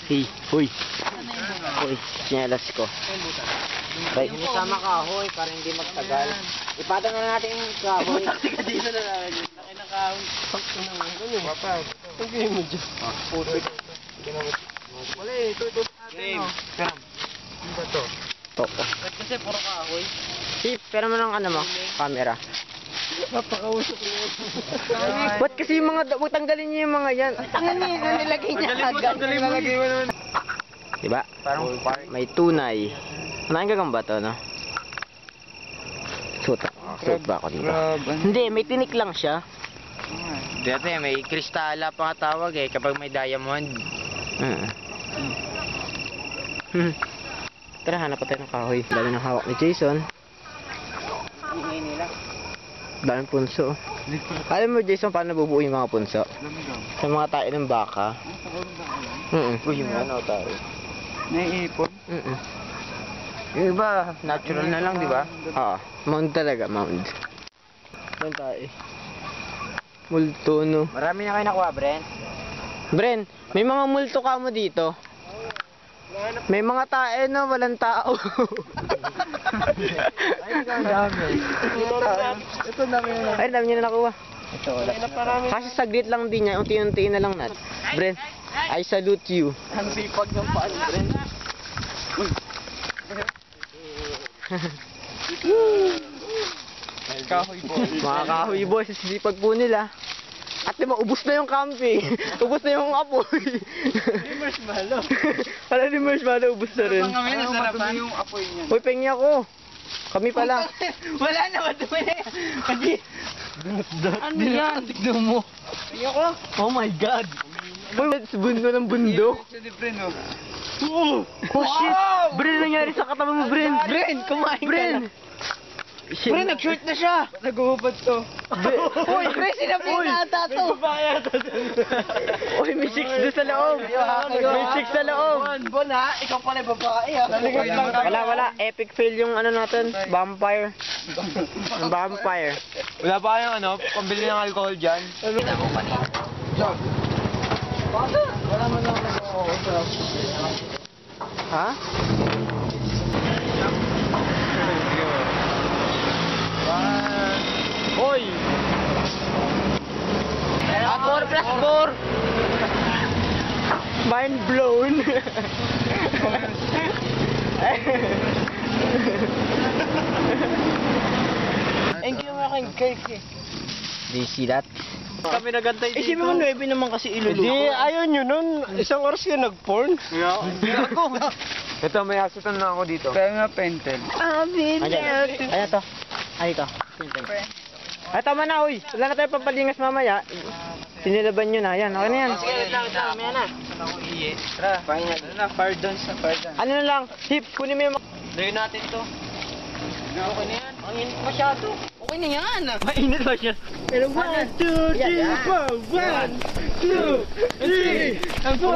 Hey, huy. Huy, sinyalas ko. Right. Sama kahoy para hindi magtagal. Ipada na natin yung kahoy. Matakti ka dito na lang. Laki na kahoy. Sakto naman. Ano? Papa. Ang game mo dyan. Puto. Wala eh. Ito natin. Sam. Ano ba to? Toko. Kasi puro kahoy. Si, pero mo ng ano mo? Camera. Napakausap ko yun. Ba't kasi yung mga, huwag tanggalin niyo yung mga yan. Ano nilagay niya agad? Nilagay mo naman. Diba? Parang may tunay. Unahin ka ba ito, no? Suot ba ako dito? Hindi, may tinik lang siya. Dati may kristala pa nga tawag eh kapag may diamond. Tara, hanap pa tayo ng kahoy. Dami ng hawak ni Jason. Ingay nila. Daming punso. Alam mo, Jason, paano nabubuo yung mga punso? Sa mga tayo ng baka. Uy, yung ano tayo. Naiipon? Yung iba, natural na lang, di ba? Oo, mound talaga, mound. Saan tayo? Multo, no? Marami na kayo nakuha, Bren? Bren, may mga multo ka mo dito. May mga tae na walang tao. Ay, ang dami. Ito dami na. Ay, dami niya na nakuha. Ito, wala. Kasi saglit lang din niya, unti-unti na lang natin. Bren, I salute you. Ang sipag ng paan, Bren. Kahoy boy. Mga kahoy boys, sisipag po nila. At diba, ubus na yung camping. Ubus na yung apoy. Hindi marshmallow. Wala din marshmallow, ubus na rin. Kami nasarapan yung apoy niya. Uy, pengi ako. Kami pala. Wala na, madumi na yan. Kasi, ano yan? Tignan mo. Pengi ako. Oh my God. Uy, bundo ng bundok. Ito di Bren, oh. Oh shit. Bren, nangyari sa katawan mo, Bren. Bren, kumain ka Bren. na. Bren, nag-short na siya. Nag-uupad to. Uy, Bren, sinabi na ata to. Uy, may chicks doon sa loob. May chicks sa loob. Bon ha, ikaw pala babae ha. Wala. Epic fail yung ano natin. Vampire. Ang vampire. Wala pa kayong ano, pambili ng alcohol dyan? Kita mo kanina. Wala man lang nag-uusap. Ha? Hoy! 4+4! Mind blown! Thank you mga cake eh. Do you see that? Kami nagantay dito. Eh, si mga 9 naman kasi iluluto. Hindi, ayaw nyo nun. Isang oras ka nag-porn. Ito, may asutan na ako dito. Kaya nga pentel. Ayan to. Ay, ito. Ay, tama na, uy. Wala na tayo pampalingas mamaya. Sinilaban nyo na. Yan, okay na yan. Sige, lang. Mamaya na. Ako iye. Tara, pahinga. Ano na, fire dance na, fire dance. Ano na lang, hip, kunin mo yung... Layo natin to. Okay na yan. Ang init masyado. Okay na yan. Mainit ba siya? Pero 1, 2, 3, 4. 1, 2, 3, 4,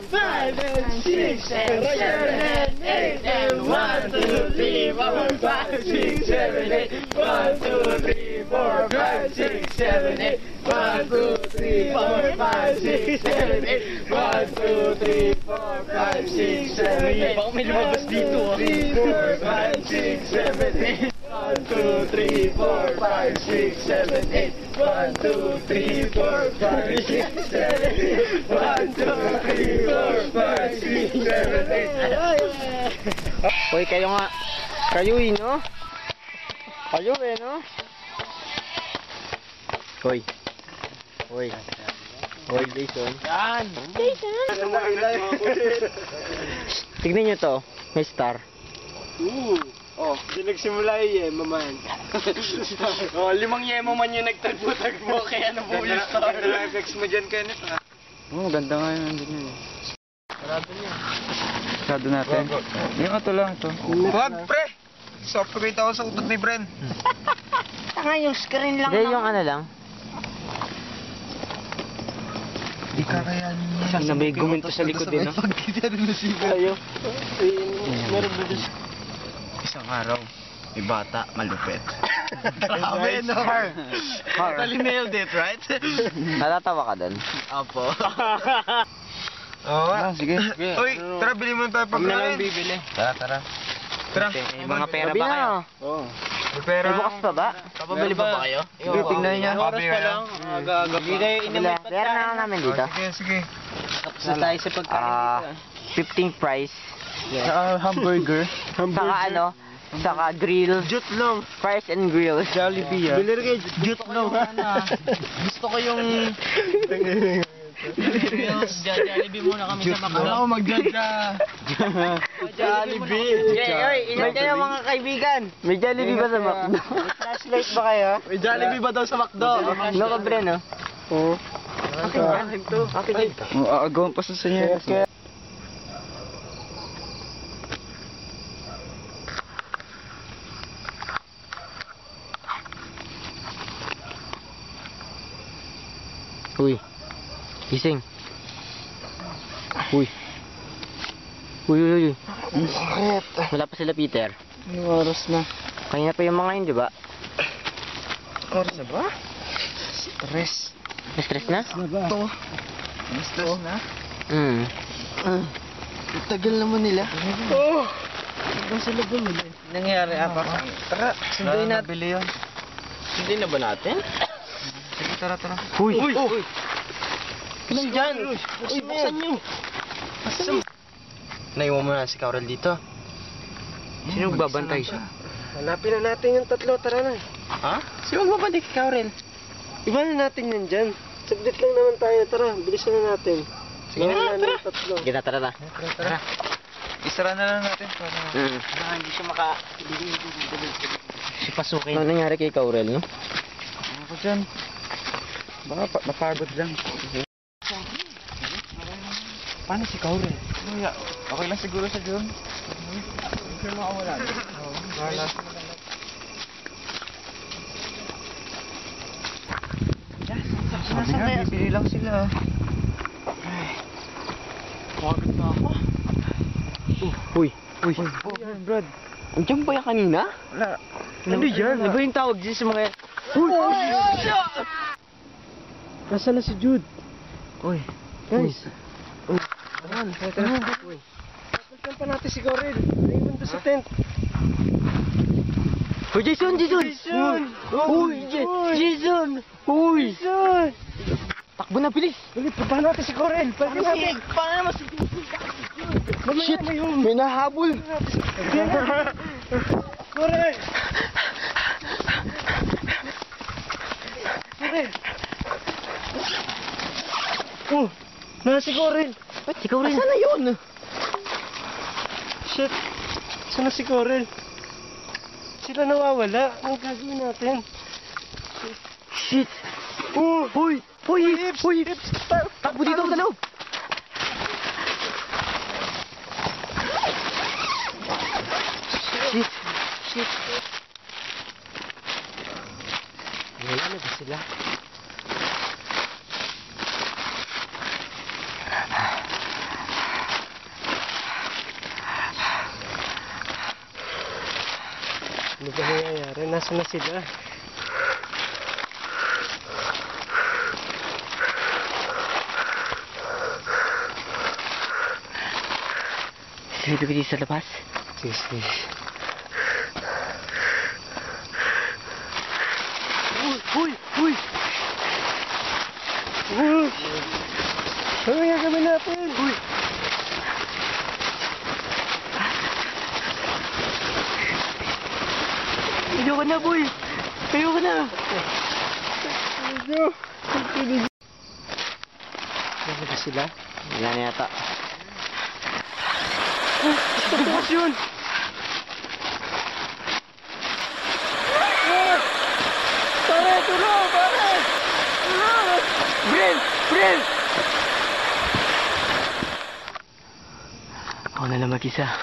5, and 6, and 7, and 8, and 1, 2, 3, 4, 5, 6, 7, 8. 1, 2, 3, 4, 5, 6, 7, 8. 1, 2, 3, 4, 5, 6, 7, 8. 1, 2, 3, 4, 5, 6, 7, 8. Baka may lumabas dito. 3, 4, 5, 6, 7, 8. 1, 2, 3, 4, 5, 6, 7, 8. 1, 2, 3, 4, 5, 6, 7, 8. 1, 2, 3, 4, 5, 6, 7, 8. Uy, kayo nga. Kayo no? Kayo no? Hoy. Hoy. Hoy, Jason. Yan! Tignan nyo to. May star. Oh, di nagsimula yung yema man. Oh, 5 yema man yung nagtagpo-tagpo, kaya nabuo yung star. Ganda na effects mo dyan, Kenneth, ha? Oo, ganda nga yun. Sarado niya. Sarado natin. Yung ito lang ito. Wag, pre! Suffocate ako sa utot ni Bren. Tanga yung screen lang. Hindi, yung ano lang. Di kakayanin niya. Siya na may guminto sa likod din, no? Pagkita rin na siya. Ayaw. Meron ba dito? Isang araw, may bata, malupit. Grabe, no? Totally nailed it, right? Natatawa ka doon? Apo. Oo. Sige. Uy, tara, bili mo tayo Kami na lang pagkain. bibili. Tara. Tara. May mga pera ba kayo? Oo. May pera. May bukas pa ba? Kapabili pa ba kayo? Sige, tingnan niya. Oras pa lang. Aga-aga pa. Hindi kayo inumin pera na lang namin dito. Sige. Tapos na tayo sa pagkain dito. 15 price. Hamburger. Saka ano? Saka grill. Jut lang. Fries and grill. Jollibee ah. Bili rin kayo jut lang. Gusto ko yung... Jollibee muna kami sa Macau. Oo, magjaja. Jollibee. Oy, ilan kayo mga kaibigan? May Jollibee ba sa McDo? Flashlight ba kayo? May Jollibee ba daw sa McDo? No ka bre, no? Oo. Akin to. Akin dito. Aagawan pa sa sanya. Uy. Gising. Uy. Uy. Wala pa sila, Peter. Anong oras na? Kanina pa yung mga yun, di ba? Oras na ba? Stress. Na-stress na? Ito. Stress na? Tagal naman nila. Oo. Nangyari apa? Tara, sunduin natin. Bili yun. Hindi na ba natin? Sige, tara. Uy. Uy. Nandyan! Uy, buksan nyo! Naiwan mo na si Carol dito. Sino babantay siya? Hanapin na natin yung tatlo, tara na. Ha? Sino magbabantay kay Carol? Iba na natin yan dyan. Saglit lang naman tayo, tara. Bilisan na natin. Sige na, Nawala tara. yung tatlo. Sige na, tara na. Tara. Isara na lang natin. Hindi siya maka... Si pasukin. Ano nangyari kay Carol, no? Ako dyan. Baka napagod lang. Paano si Carol? Okay lang siguro sa John. Hindi siya makawala. Oo, bahala. Sabi nga, bibili lang sila. Pagod na ako. Uy. Brad. Andiyan ba yan kanina? Wala. Ano yan? Ano ba yung tawag dyan sa mga... Nasaan na si Jude? Uy. Guys. Uy. Uy. Pagkan pa natin si Corel. Naiwan doon sa tent. Uy, Jason! Uy, Jason! Uy! Takbo na, bilis! Ulit, puntahan natin si Corel. Pagkan natin. Paano naman si... Shit! May nahabol! Corel! Corel! Oh! Nasa si Corel! Ba't ikaw rin? Saan na yun? Shit! Saan na si Corel? Sila nawawala. Anong gagawin natin? Shit! Oh! Uy! Uy! Takbo dito sa loob! Shit! Wala na ba sila? Ano ba nangyayari? Nasaan na sila? Dito ka dito sa labas? Sige. Uy! Ano yung gagawin natin? Uy! Ayoko na, boy! Ayoko na! Ano ba sila? Wala na yata. Bukas yun! Pare! Tulong! Pare! Tulong! Bril! Ako na lang mag-isa. Ano?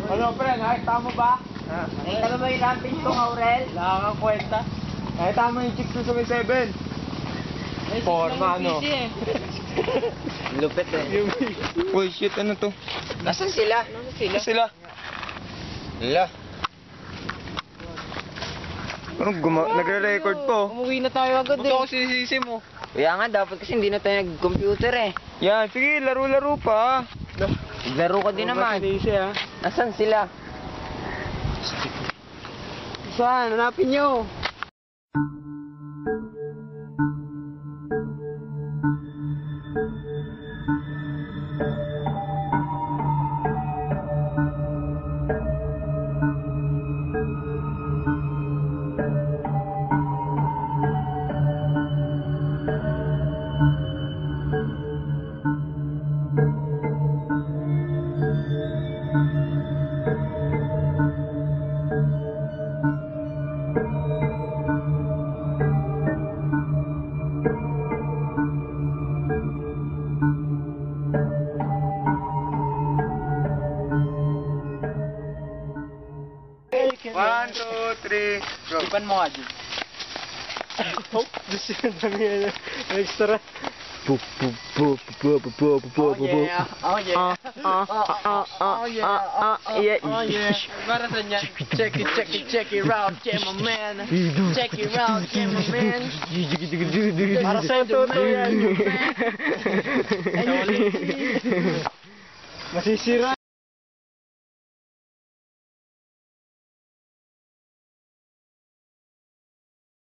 Ano, pre? Nakita mo ba? Nakita mo ba yung lampin kong Aurel? Wala kang kwenta. Nakita mo yung chicks sa 7? Forma, ano? Lupit eh. Uy, shit, ano to? Nasaan sila? Sila. Sila. Anong nagre-record po? Umuwi na tayo agad Ba't ako sisisi mo? Kaya nga, dapat kasi hindi na tayo nag-computer eh. Yan, sige, laro-laro pa. Naglaro ko din naman. ha? Nasaan sila? Saan? Hanapin nyo. One, two, three, go. Ipan mo nga dyan. Oh, gusto yung dami yan. Extra. Oh yeah. Oh yeah. Oh yeah. Oh yeah. Para sa niya. Check it out, yeah my man. Check it out, yeah my man. Para sa ito yan. Masisira.